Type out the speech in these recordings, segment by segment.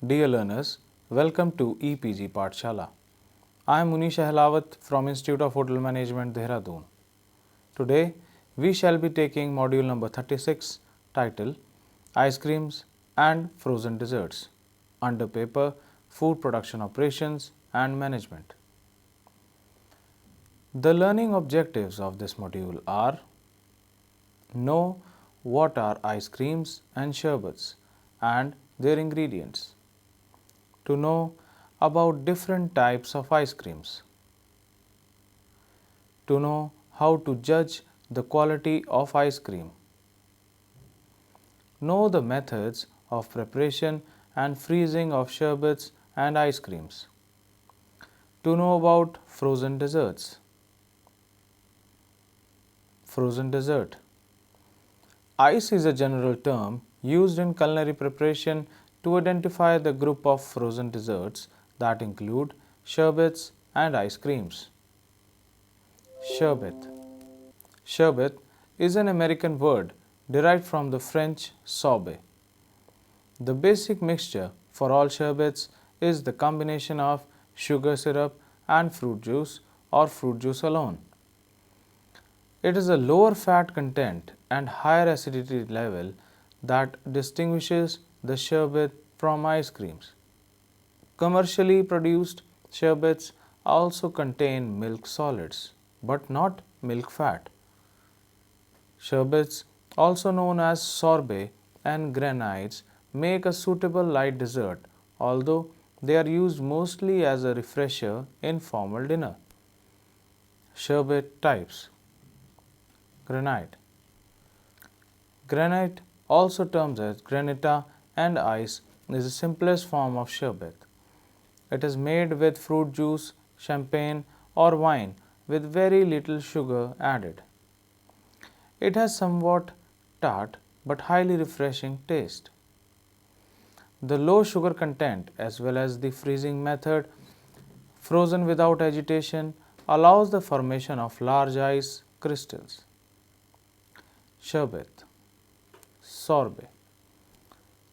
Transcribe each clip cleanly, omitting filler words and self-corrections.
Dear learners, welcome to EPG Pathshala. I am Munish Ahlawat from Institute of Hotel Management, Dehradun. Today, we shall be taking module number 36 titled Ice Creams and Frozen Desserts under paper Food Production Operations and Management. The learning objectives of this module are: know what are ice creams and sherbets and their ingredients, to know about different types of ice creams, to know how to judge the quality of ice cream, know the methods of preparation and freezing of sherbets and ice creams, to know about frozen desserts. Frozen dessert. Ice is a general term used in culinary preparation to identify the group of frozen desserts that include sherbets and ice creams. Sherbet. Sherbet is an American word derived from the French sorbet. The basic mixture for all sherbets is the combination of sugar syrup and fruit juice or fruit juice alone. It is a lower fat content and higher acidity level that distinguishes the sherbet from ice creams. Commercially produced sherbets also contain milk solids but not milk fat. Sherbets, also known as sorbet and grenades, make a suitable light dessert, although they are used mostly as a refresher in formal dinner. Sherbet types. Granite. Granite, also termed as granita and ice, is the simplest form of sherbet. It is made with fruit juice, champagne, or wine with very little sugar added. It has somewhat tart but highly refreshing taste. The low sugar content as well as the freezing method, frozen without agitation, allows the formation of large ice crystals. Sherbet. Sorbet.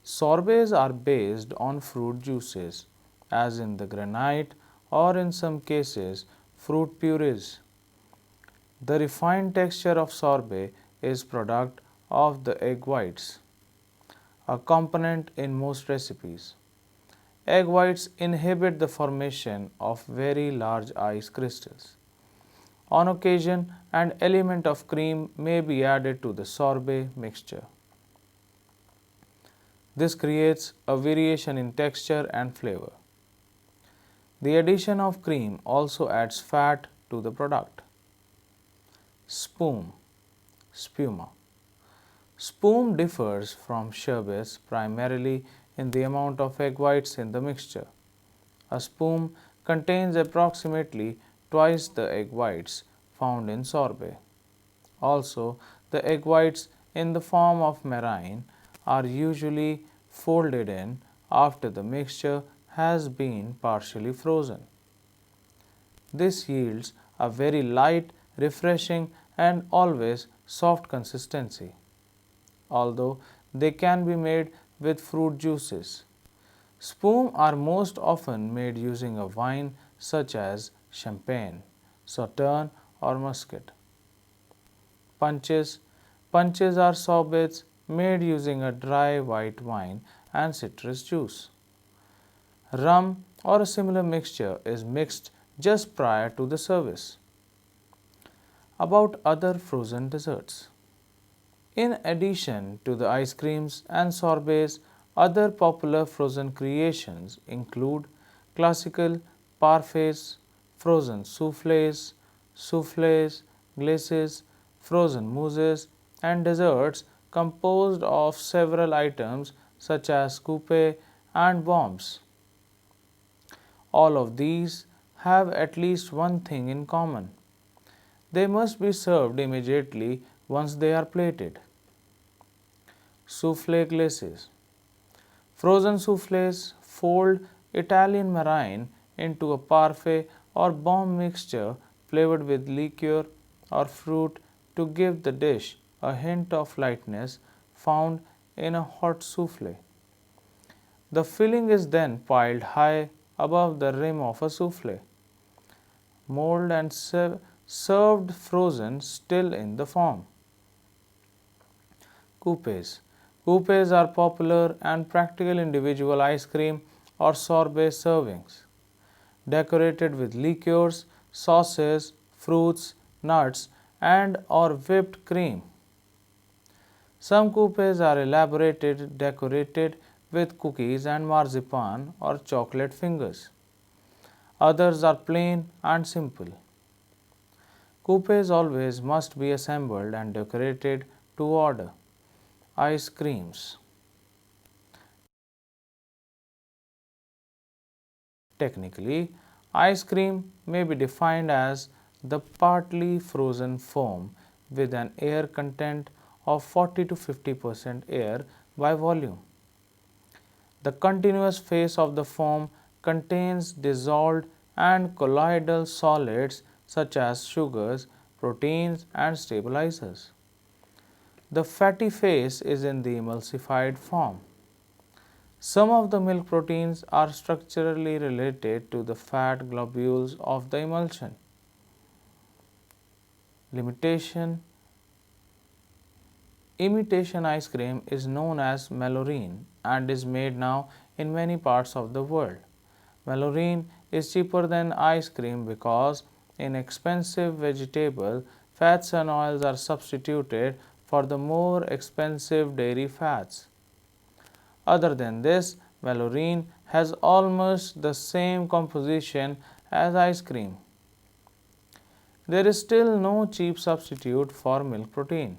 Sorbets are based on fruit juices, as in the granite, or in some cases, fruit purees. The refined texture of sorbet is product of the egg whites, a component in most recipes. Egg whites inhibit the formation of very large ice crystals. On occasion, an element of cream may be added to the sorbet mixture. This creates a variation in texture and flavor. The addition of cream also adds fat to the product. Spume. Spuma. Spume differs from sherbets primarily in the amount of egg whites in the mixture. A spume contains approximately twice the egg whites found in sorbet. Also, the egg whites in the form of meringue are usually folded in after the mixture has been partially frozen. This yields a very light, refreshing, and always soft consistency, although they can be made with fruit juices. Spume are most often made using a wine such as champagne, sauterne, or muscat. Punches. Punches are sorbets made using a dry white wine and citrus juice. Rum or a similar mixture is mixed just prior to the service. About other frozen desserts. In addition to the ice creams and sorbets, other popular frozen creations include classical parfaits, frozen soufflés, glaces, frozen mousses, and desserts composed of several items such as coupe and bombs. All of these have at least one thing in common. They must be served immediately once they are plated. Souffle glaces. Frozen soufflés fold Italian meringue into a parfait or bomb mixture flavored with liqueur or fruit to give the dish a hint of lightness found in a hot souffle. The filling is then piled high above the rim of a souffle, molded and served frozen still in the form. Coupes. Coupes are popular and practical individual ice cream or sorbet servings, decorated with liqueurs, sauces, fruits, nuts, and or whipped cream. Some coupes are elaborated, decorated with cookies and marzipan or chocolate fingers. Others are plain and simple. Coupes always must be assembled and decorated to order. Ice creams. Technically, ice cream may be defined as the partly frozen foam with an air content of 40 to 50% air by volume. The continuous phase of the foam contains dissolved and colloidal solids such as sugars, proteins, and stabilizers. The fatty phase is in the emulsified form. Some of the milk proteins are structurally related to the fat globules of the emulsion. Limitation. Imitation ice cream is known as Mallorin and is made now in many parts of the world. Mallorin is cheaper than ice cream because inexpensive vegetable fats and oils are substituted for the more expensive dairy fats. Other than this, Mallorin has almost the same composition as ice cream. There is still no cheap substitute for milk protein.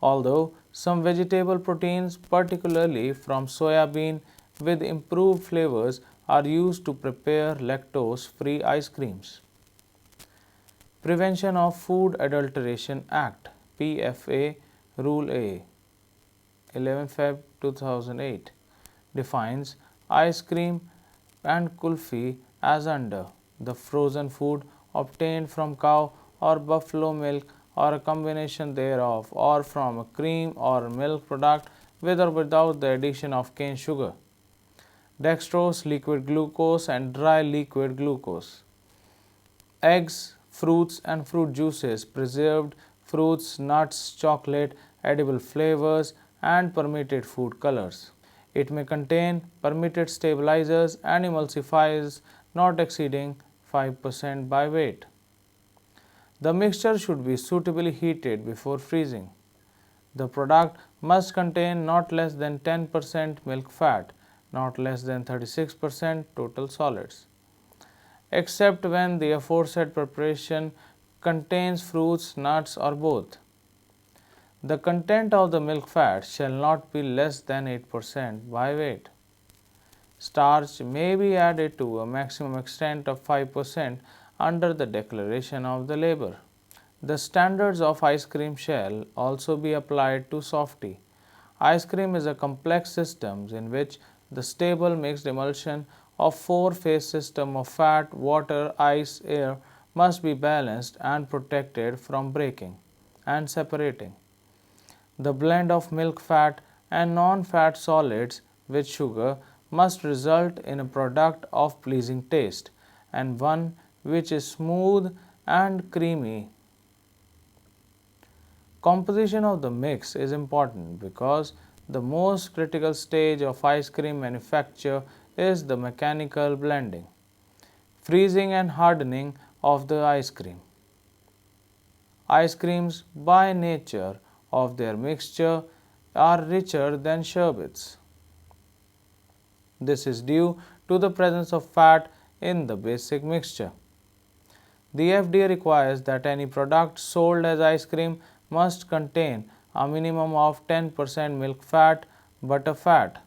Although some vegetable proteins, particularly from soya bean with improved flavors, are used to prepare lactose-free ice creams. Prevention of Food Adulteration Act PFA Rule A 11 Feb 2008 defines ice cream and kulfi as under: the frozen food obtained from cow or buffalo milk or a combination thereof, or from a cream or milk product with or without the addition of cane sugar, dextrose, liquid glucose, and dry liquid glucose, eggs, fruits and fruit juices, preserved fruits, nuts, chocolate, edible flavors, and permitted food colors. It may contain permitted stabilizers and emulsifiers not exceeding 5% by weight. The mixture should be suitably heated before freezing. The product must contain not less than 10% milk fat, not less than 36% total solids, except when the aforesaid preparation contains fruits, nuts, or both. The content of the milk fat shall not be less than 8% by weight. Starch may be added to a maximum extent of 5% under the declaration of the label. The standards of ice cream shall also be applied to softy. Ice cream is a complex system in which the stable mixed emulsion of four-phase system of fat, water, ice, air must be balanced and protected from breaking and separating. The blend of milk fat and non-fat solids with sugar must result in a product of pleasing taste and one which is smooth and creamy. Composition of the mix is important because the most critical stage of ice cream manufacture is the mechanical blending, freezing and hardening of the ice cream. Ice creams by nature of their mixture are richer than sherbets. This is due to the presence of fat in the basic mixture. The FDA requires that any product sold as ice cream must contain a minimum of 10% milk fat, butter fat.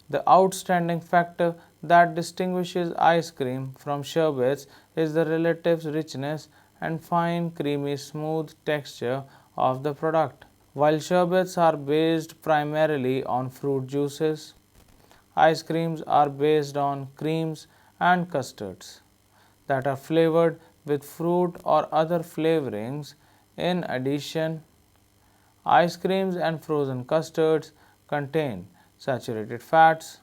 The outstanding factor that distinguishes ice cream from sherbets is the relative richness and fine, creamy, smooth texture of the product. While sherbets are based primarily on fruit juices, ice creams are based on creams and custards that are flavored with fruit or other flavorings. In addition, ice creams and frozen custards contain saturated fats,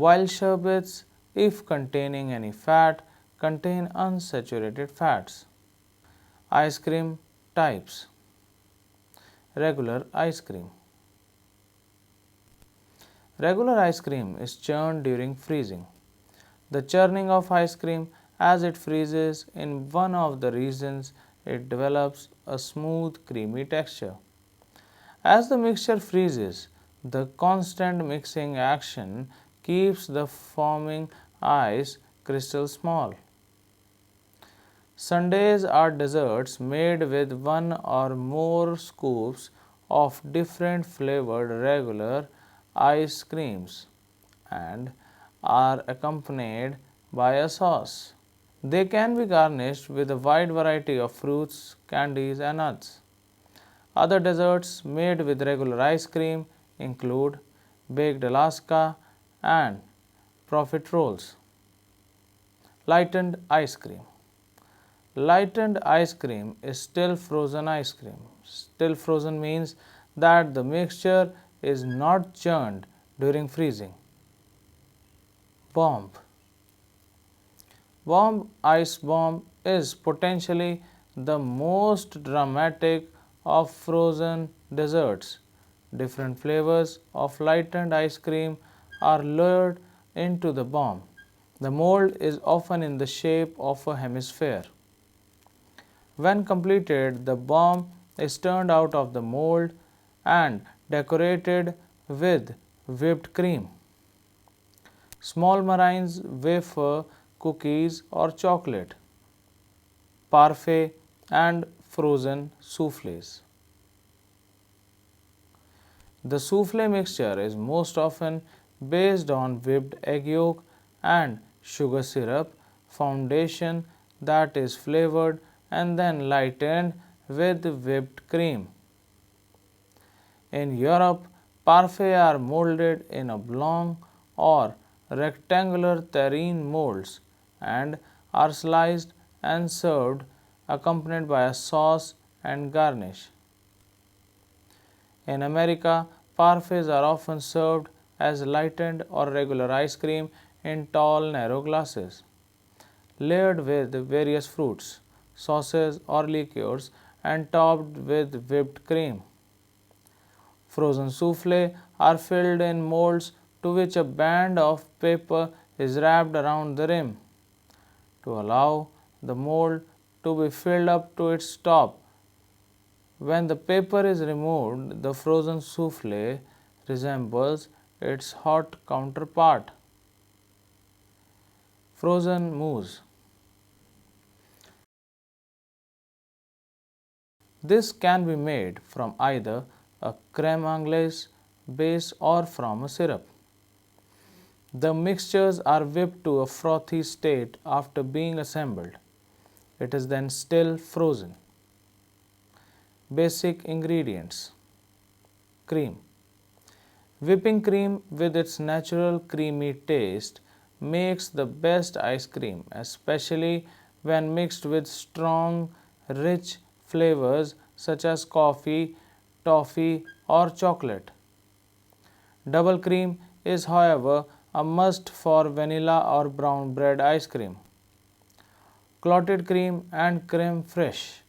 while sherbets, if containing any fat, contain unsaturated fats. Ice cream types. Regular ice cream. Regular ice cream is churned during freezing. The churning of ice cream as it freezes in one of the regions it develops a smooth creamy texture. As the mixture freezes, the constant mixing action keeps the forming ice crystal small. Sundaes are desserts made with one or more scoops of different flavored regular ice creams and are accompanied by a sauce. They can be garnished with a wide variety of fruits, candies, and nuts. Other desserts made with regular ice cream include baked Alaska and profiteroles. Lightened ice cream. Lightened ice cream is still frozen ice cream. Still frozen means that the mixture is not churned during freezing. Bomb. Bomb ice bomb is potentially the most dramatic of frozen desserts. Different flavors of lightened ice cream are lured into the bomb. The mold is often in the shape of a hemisphere. When completed, the bomb is turned out of the mold and decorated with whipped cream, small meringues, wafer, cookies, or chocolate, parfait, and frozen souffles. The souffle mixture is most often based on whipped egg yolk and sugar syrup foundation that is flavored and then lightened with whipped cream. In Europe, parfaits are molded in oblong or rectangular terrine molds and are sliced and served accompanied by a sauce and garnish. In America, parfaits are often served as lightened or regular ice cream in tall, narrow glasses, layered with various fruits, sauces, or liqueurs, and topped with whipped cream. Frozen souffle are filled in molds to which a band of paper is wrapped around the rim to allow the mold to be filled up to its top. When the paper is removed, the frozen souffle resembles its hot counterpart. Frozen mousse. This can be made from either a creme anglaise base or from a syrup. The mixtures are whipped to a frothy state after being assembled. It is then still frozen. Basic ingredients: cream. Whipping cream with its natural creamy taste makes the best ice cream, especially when mixed with strong, rich flavors such as coffee, toffee, or chocolate. Double cream is, however, a must for vanilla or brown bread ice cream. Clotted cream and creme fraiche,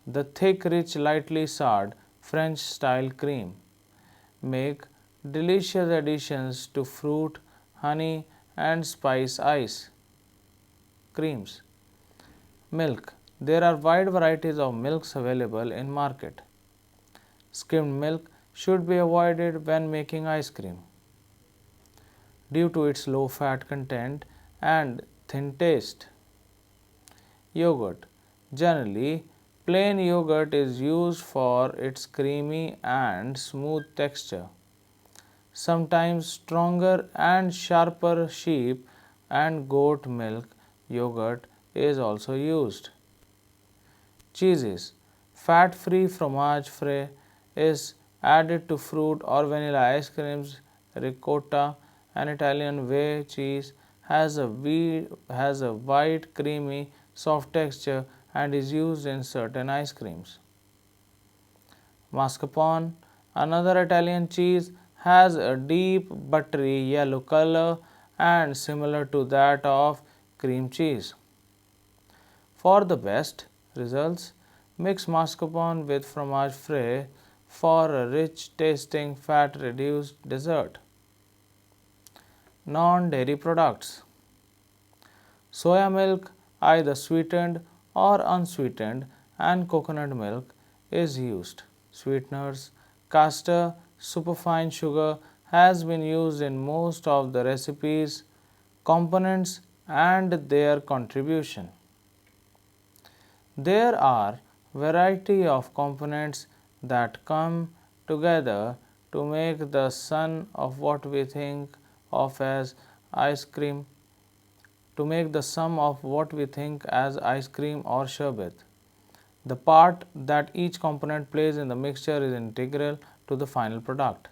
the thick, rich, lightly soured French style cream, make delicious additions to fruit, honey, and spice ice creams. Milk. There are wide varieties of milks available in market. Skimmed milk should be avoided when making ice cream due to its low fat content and thin taste. Yogurt. Generally, plain yogurt is used for its creamy and smooth texture. Sometimes stronger and sharper sheep and goat milk yogurt is also used. Cheeses. Fat-free fromage frais is added to fruit or vanilla ice creams. Ricotta, an Italian whey cheese, has a white, creamy, soft texture and is used in certain ice creams. Mascarpone Another Italian cheese has a deep buttery yellow color and similar to that of cream cheese. For the best results, mix mascarpone with fromage frais for a rich tasting fat reduced dessert. Non-dairy products. Soya milk, either sweetened or unsweetened, and coconut milk is used. Sweeteners. Castor superfine sugar has been used in most of the recipes, components, and their contribution. There are variety of components that come together to make the sum of what we think of as ice cream ice cream or sherbet. The part that each component plays in the mixture is integral to the final product.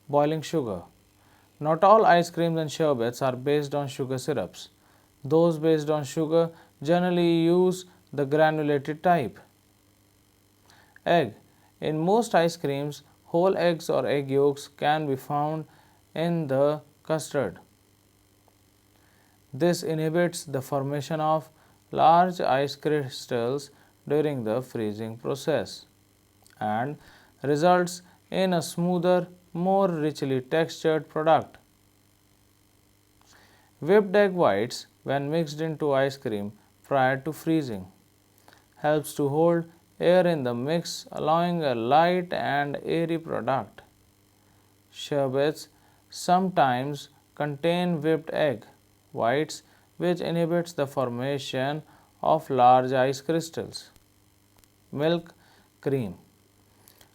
Boiling sugar. Not all ice creams and sherbets are based on sugar syrups. Those based on sugar generally use the granulated type. Egg. In most ice creams, whole eggs or egg yolks can be found in the custard. This inhibits the formation of large ice crystals during the freezing process and results in a smoother, more richly textured product. Whipped egg whites, when mixed into ice cream prior to freezing, helps to hold air in the mix, allowing a light and airy product. Sherbets sometimes contain whipped egg whites, which inhibits the formation of large ice crystals. Milk, cream.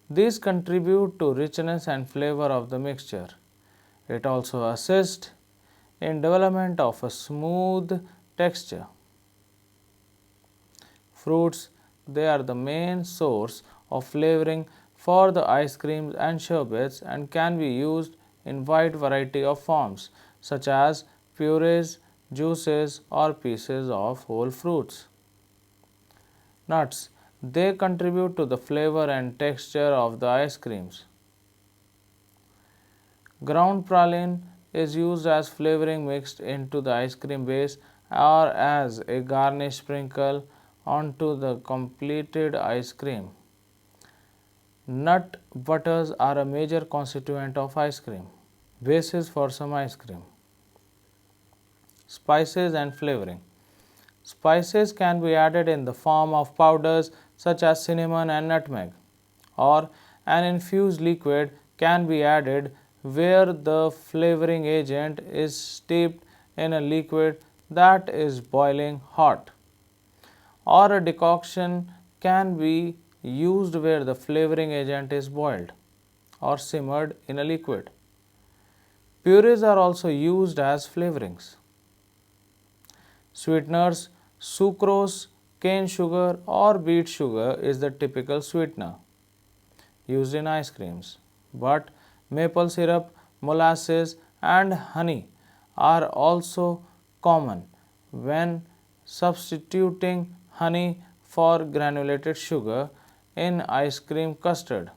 These contribute to richness and flavor of the mixture. It also assists in development of a smooth texture. Fruits, they are the main source of flavoring for the ice creams and sherbets and can be used in wide variety of forms such as purees, juices or pieces of whole fruits. Nuts, they contribute to the flavor and texture of the ice creams. Ground praline is used as flavoring mixed into the ice cream base or as a garnish sprinkle onto the completed ice cream. Nut butters are a major constituent of ice cream. Bases for some ice cream. Spices and flavoring. Spices can be added in the form of powders such as cinnamon and nutmeg, or an infused liquid can be added where the flavoring agent is steeped in a liquid that is boiling hot, or a decoction can be used where the flavoring agent is boiled or simmered in a liquid. Purees are also used as flavorings. Sweeteners, sucrose, cane sugar or beet sugar is the typical sweetener used in ice creams, but maple syrup, molasses and honey are also common when substituting honey for granulated sugar in ice cream custard.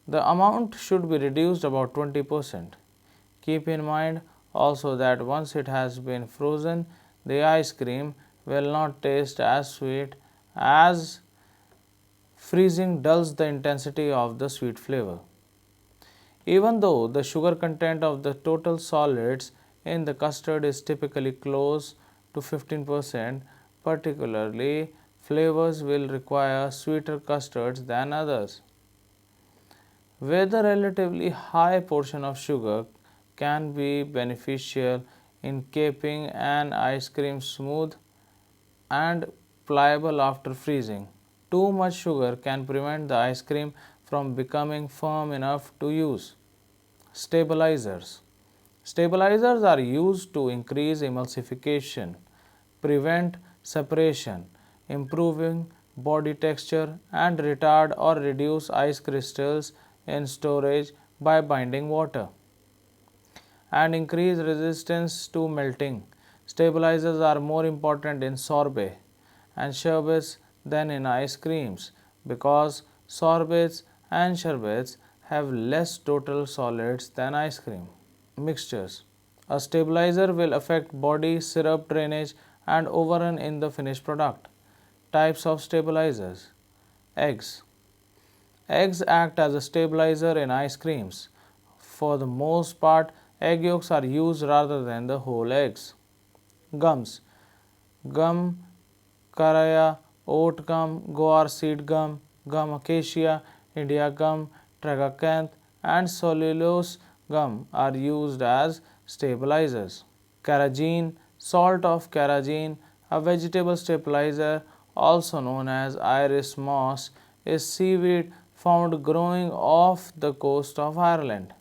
The amount should be reduced about 20%. Keep in mind also that once it has been frozen, the ice cream will not taste as sweet as freezing dulls the intensity of the sweet flavor. Even though the sugar content of the total solids in the custard is typically close to 15%, particularly flavors will require sweeter custards than others. Where the relatively high portion of sugar can be beneficial in keeping an ice cream smooth and pliable after freezing. Too much sugar can prevent the ice cream from becoming firm enough to use. Stabilizers. Stabilizers are used to increase emulsification, prevent separation, improving body texture and retard or reduce ice crystals in storage by binding water and increase resistance to melting. Stabilizers are more important in sorbet and sherbets than in ice creams because sorbets and sherbets have less total solids than ice cream. Mixtures. A stabilizer will affect body, syrup drainage, and overrun in the finished product. Types of stabilizers. Eggs. Eggs act as a stabilizer in ice creams. For the most part, egg yolks are used rather than the whole eggs. Gums. Gum caraya, oat gum, guar seed gum, gum acacia, India gum, tragacanth, and cellulose gum are used as stabilizers. Carrageen, salt of carrageen, a vegetable stabilizer also known as iris moss, is seaweed found growing off the coast of Ireland.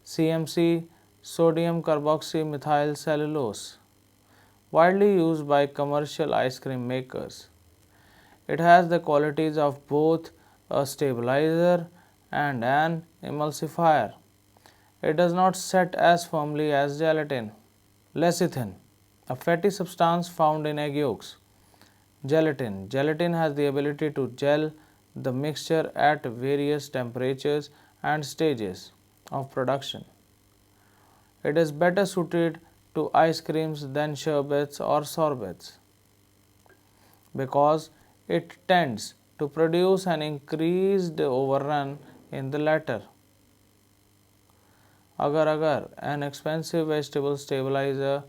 CMC, sodium carboxymethyl cellulose, widely used by commercial ice cream makers. It has the qualities of both a stabilizer and an emulsifier. It does not set as firmly as gelatin. Lecithin, a fatty substance found in egg yolks. Gelatin. Gelatin has the ability to gel the mixture at various temperatures and stages of production. It is better suited to ice creams than sherbets or sorbets because it tends to produce an increased overrun in the latter. Agar-agar, an expensive vegetable stabilizer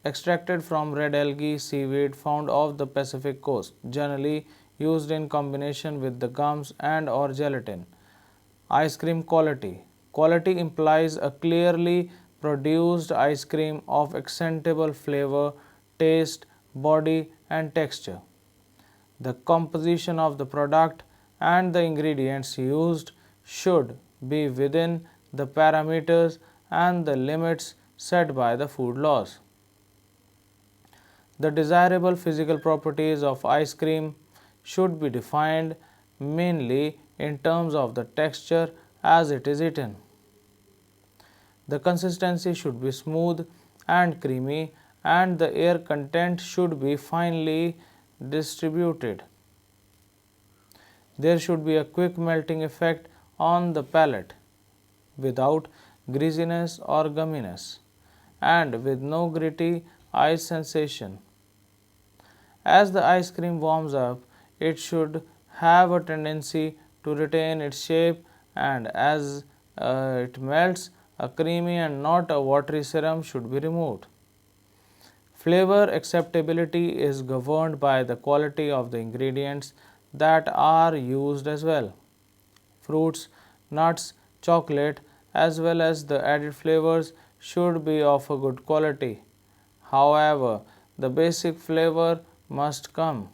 extracted from red algae seaweed found off the Pacific coast, generally used in combination with the gums and or gelatin. Ice cream quality. Quality implies a clearly produced ice cream of acceptable flavor, taste, body, and texture. The composition of the product and the ingredients used should be within the parameters and the limits set by the food laws. The desirable physical properties of ice cream should be defined mainly in terms of the texture as it is eaten. The consistency should be smooth and creamy, and the air content should be finely distributed. There should be a quick melting effect on the palate without greasiness or gumminess, and with no gritty ice sensation. As the ice cream warms up, it should have a tendency to retain its shape, and as it melts, a creamy and not a watery serum should be removed. Flavor acceptability is governed by the quality of the ingredients that are used as well. Fruits, nuts, chocolate, as well as the added flavors should be of a good quality. However, the basic flavor must come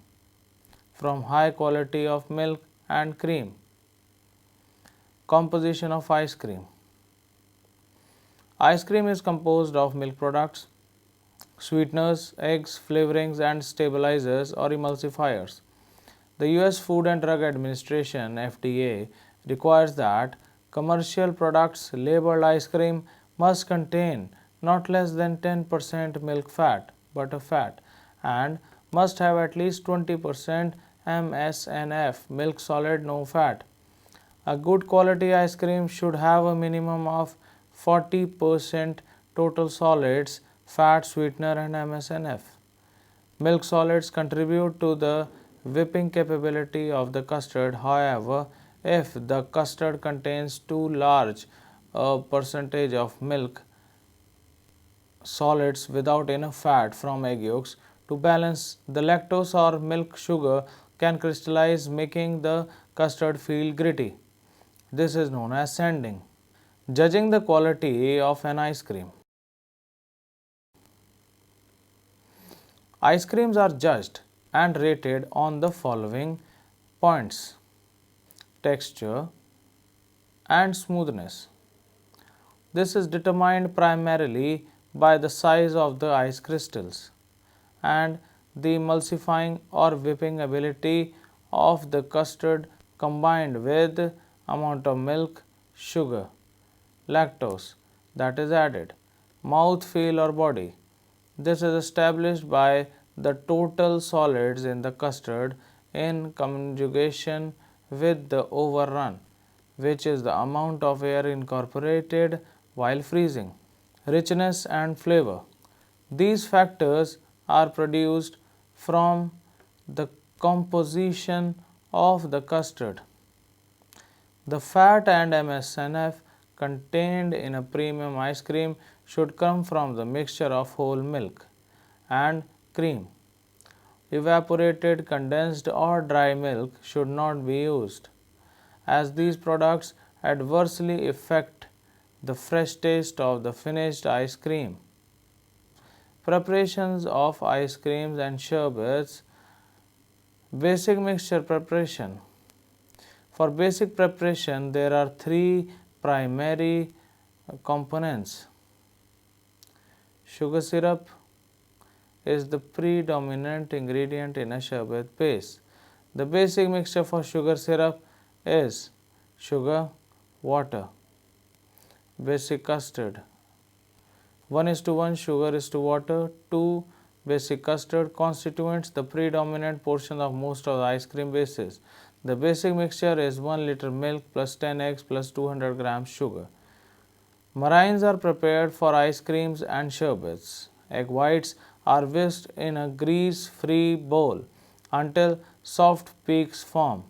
from high quality of milk and cream. Composition of ice cream. Ice cream is composed of milk products, sweeteners, eggs, flavorings, and stabilizers or emulsifiers. The US Food and Drug Administration (FDA) requires that commercial products labeled ice cream must contain not less than 10% milk fat, butter fat, and must have at least 20% MSNF, milk solid no fat. A good quality ice cream should have a minimum of 40% total solids, fat, sweetener, and MSNF. Milk solids contribute to the whipping capability of the custard. However, if the custard contains too large a percentage of milk solids without enough fat from egg yolks to balance, the lactose or milk sugar can crystallize, making the custard feel gritty. This is known as sanding. Judging the quality of an ice cream. Ice creams are judged and rated on the following points: texture and smoothness. This is determined primarily by the size of the ice crystals and the emulsifying or whipping ability of the custard combined with amount of milk, sugar, lactose that is added, mouth feel or body. This is established by the total solids in the custard in conjugation with the overrun, which is the amount of air incorporated while freezing. Richness and flavor. These factors are produced from the composition of the custard. The fat and MSNF contained in a premium ice cream should come from the mixture of whole milk and cream. Evaporated, condensed, or dry milk should not be used, as these products adversely affect the fresh taste of the finished ice cream. Preparations of ice creams and sherbets. Basic mixture preparation. For basic preparation, there are three primary components. Sugar syrup is the predominant ingredient in a sherbet base. The basic mixture for sugar syrup is sugar, water. Basic custard. 1:1 sugar is to water. 2 basic custard constituents the predominant portion of most of the ice cream bases. The basic mixture is 1 liter milk plus 10 eggs plus 200 grams sugar. Meringues are prepared for ice creams and sherbets. Egg whites are whisked in a grease-free bowl until soft peaks form.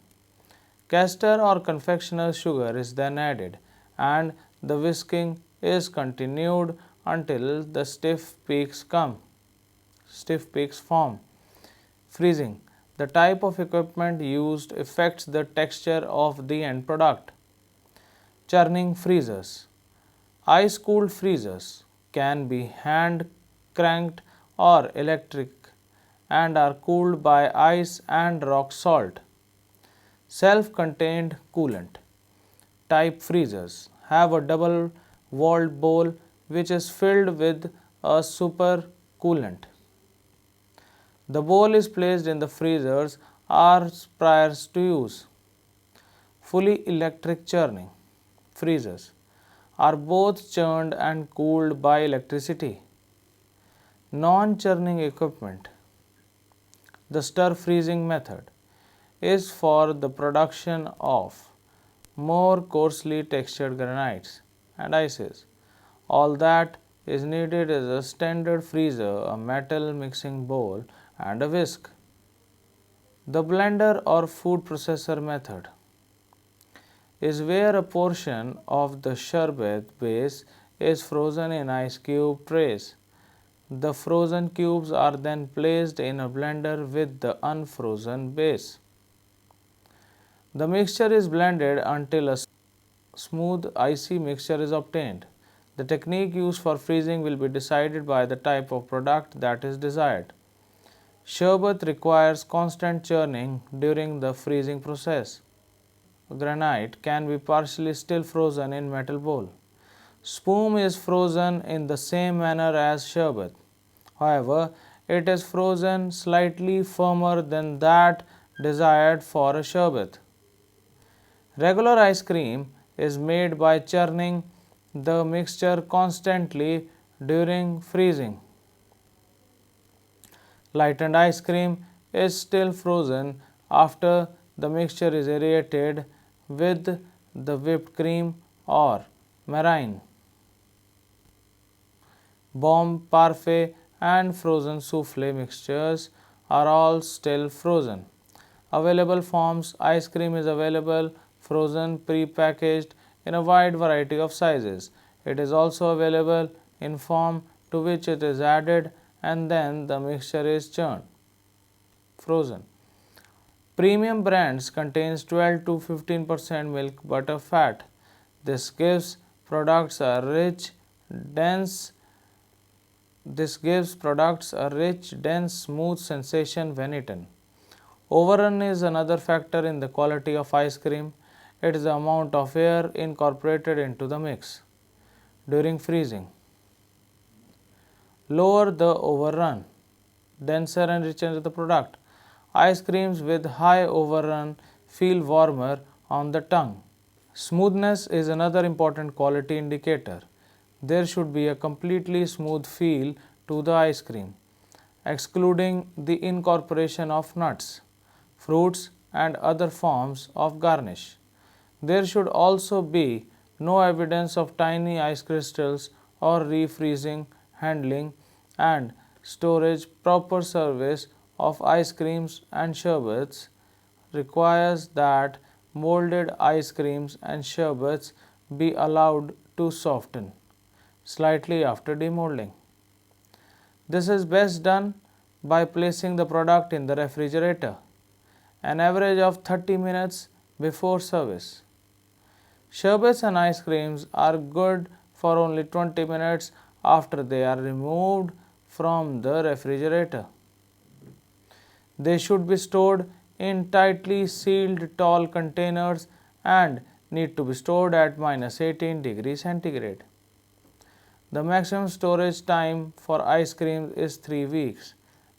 Castor or confectioner's sugar is then added, and the whisking is continued until the stiff peaks form. Freezing. The type of equipment used affects the texture of the end product. Churning freezers. Ice-cooled freezers can be hand-cranked or electric and are cooled by ice and rock salt. Self-contained coolant type freezers have a double-walled bowl which is filled with a super coolant. The bowl is placed in the freezers hours prior to use. Fully electric churning freezers are both churned and cooled by electricity. Non-churning equipment. The stir freezing method is for the production of more coarsely textured granites and ices. All that is needed is a standard freezer, a metal mixing bowl, and a whisk. The blender or food processor method is where a portion of the sherbet base is frozen in ice cube trays. The frozen cubes are then placed in a blender with the unfrozen base. The mixture is blended until a smooth icy mixture is obtained. The technique used for freezing will be decided by the type of product that is desired. Sherbet requires constant churning during the freezing process. Granite can be partially still frozen in metal bowl. Spume is frozen in the same manner as sherbet. However, it is frozen slightly firmer than that desired for a sherbet. Regular ice cream is made by churning the mixture constantly during freezing. Lightened ice cream is still frozen after the mixture is aerated with the whipped cream or meringue. Bomb, parfait, and frozen souffle mixtures are all still frozen. Available forms. Ice cream is available frozen, pre-packaged in a wide variety of sizes. It is also available in form to which it is added and then the mixture is churned. Frozen. Premium brands contains 12 to 15% milk butter fat. This gives products a rich, dense, smooth sensation when eaten. Overrun is another factor in the quality of ice cream. It is the amount of air incorporated into the mix during freezing. Lower the overrun, denser and richer the product. Ice creams with high overrun feel warmer on the tongue. Smoothness is another important quality indicator. There should be a completely smooth feel to the ice cream, excluding the incorporation of nuts, fruits, and other forms of garnish. There should also be no evidence of tiny ice crystals or refreezing, handling, and storage. Proper service of ice creams and sherbets requires that molded ice creams and sherbets be allowed to soften slightly after demolding. This is best done by placing the product in the refrigerator, an average of 30 minutes before service. Sherbets and ice creams are good for only 20 minutes after they are removed from the refrigerator. They should be stored in tightly sealed tall containers and need to be stored at -18 degrees centigrade. The maximum storage time for ice cream is 3 weeks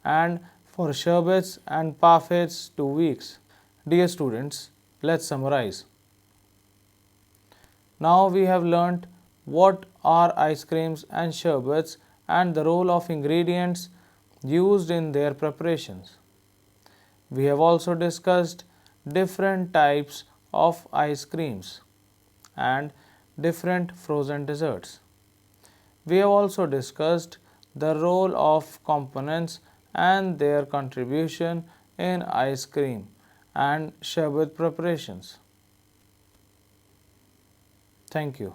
and for sherbets and parfaits 2 weeks. Dear students, let's summarize. Now we have learnt what are ice creams and sherbets and the role of ingredients used in their preparations. We have also discussed different types of ice creams and different frozen desserts. We have also discussed the role of components and their contribution in ice cream and sherbet preparations. Thank you.